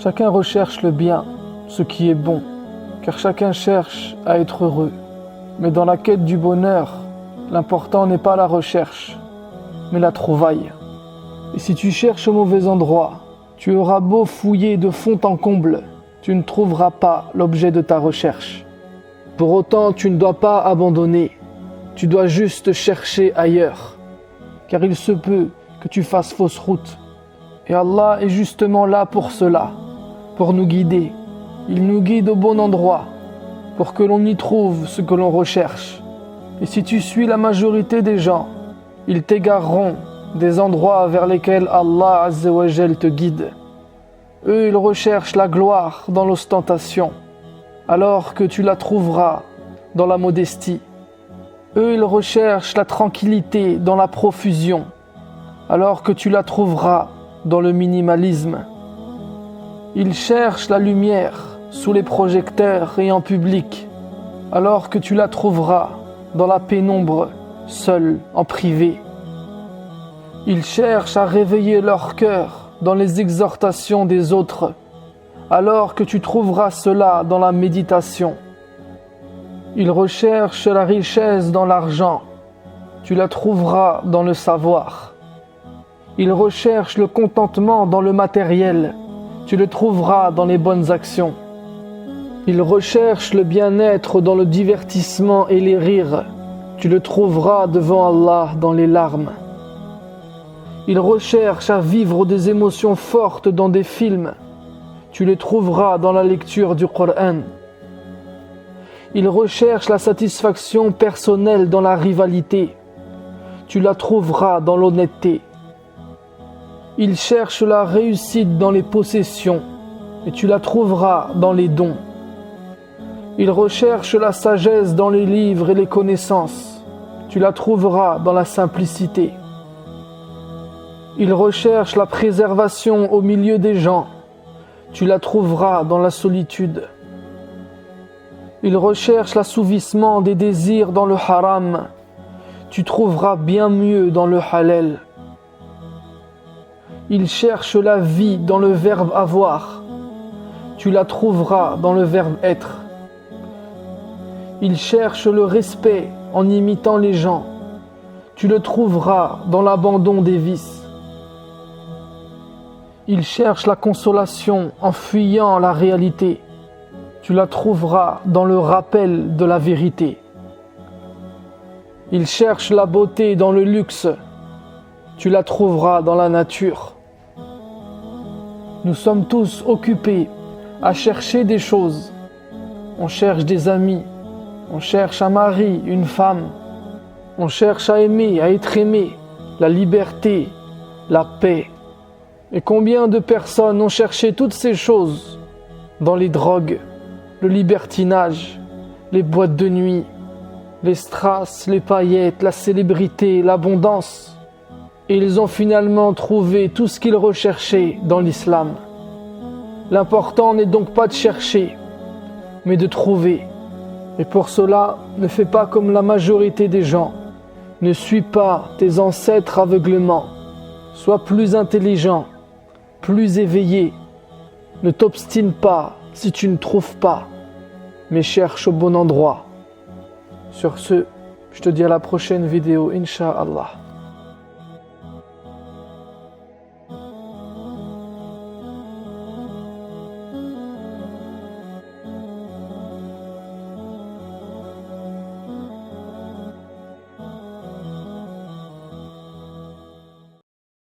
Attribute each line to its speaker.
Speaker 1: Chacun recherche le bien, ce qui est bon, car chacun cherche à être heureux. Mais dans la quête du bonheur, l'important n'est pas la recherche, mais la trouvaille. Et si tu cherches au mauvais endroit, tu auras beau fouiller de fond en comble, tu ne trouveras pas l'objet de ta recherche. Pour autant, tu ne dois pas abandonner, tu dois juste chercher ailleurs, car il se peut que tu fasses fausse route. Et Allah est justement là pour cela, pour nous guider. Il nous guide au bon endroit, pour que l'on y trouve ce que l'on recherche. Et si tu suis la majorité des gens, ils t'égareront des endroits vers lesquels Allah Azza wa Jal te guide. Eux, ils recherchent la gloire dans l'ostentation, alors que tu la trouveras dans la modestie. Eux, ils recherchent la tranquillité dans la profusion, alors que tu la trouveras dans le minimalisme. Ils cherchent la lumière sous les projecteurs et en public, alors que tu la trouveras dans la pénombre, seul, en privé. Ils cherchent à réveiller leur cœur dans les exhortations des autres, alors que tu trouveras cela dans la méditation. Ils recherchent la richesse dans l'argent, tu la trouveras dans le savoir. Ils recherchent le contentement dans le matériel, tu le trouveras dans les bonnes actions. Ils recherchent le bien-être dans le divertissement et les rires, tu le trouveras devant Allah dans les larmes. Ils recherchent à vivre des émotions fortes dans des films, tu les trouveras dans la lecture du Coran. Ils recherchent la satisfaction personnelle dans la rivalité, tu la trouveras dans l'honnêteté. Ils cherchent la réussite dans les possessions, et tu la trouveras dans les dons. Ils recherchent la sagesse dans les livres et les connaissances, tu la trouveras dans la simplicité. Ils recherchent la préservation au milieu des gens, tu la trouveras dans la solitude. Ils recherchent l'assouvissement des désirs dans le haram, tu trouveras bien mieux dans le halal. Ils cherchent la vie dans le verbe avoir, tu la trouveras dans le verbe être. Ils cherchent le respect en imitant les gens, tu le trouveras dans l'abandon des vices. Ils cherchent la consolation en fuyant la réalité, tu la trouveras dans le rappel de la vérité. Ils cherchent la beauté dans le luxe, tu la trouveras dans la nature. Nous sommes tous occupés à chercher des choses. On cherche des amis, on cherche un mari, une femme. On cherche à aimer, à être aimé, la liberté, la paix. Et combien de personnes ont cherché toutes ces choses dans les drogues, le libertinage, les boîtes de nuit, les strass, les paillettes, la célébrité, l'abondance. Et ils ont finalement trouvé tout ce qu'ils recherchaient dans l'islam. L'important n'est donc pas de chercher, mais de trouver. Et pour cela, ne fais pas comme la majorité des gens. Ne suis pas tes ancêtres aveuglement. Sois plus intelligent, plus éveillé. Ne t'obstine pas si tu ne trouves pas, mais cherche au bon endroit. Sur ce, je te dis à la prochaine vidéo, Inch'Allah.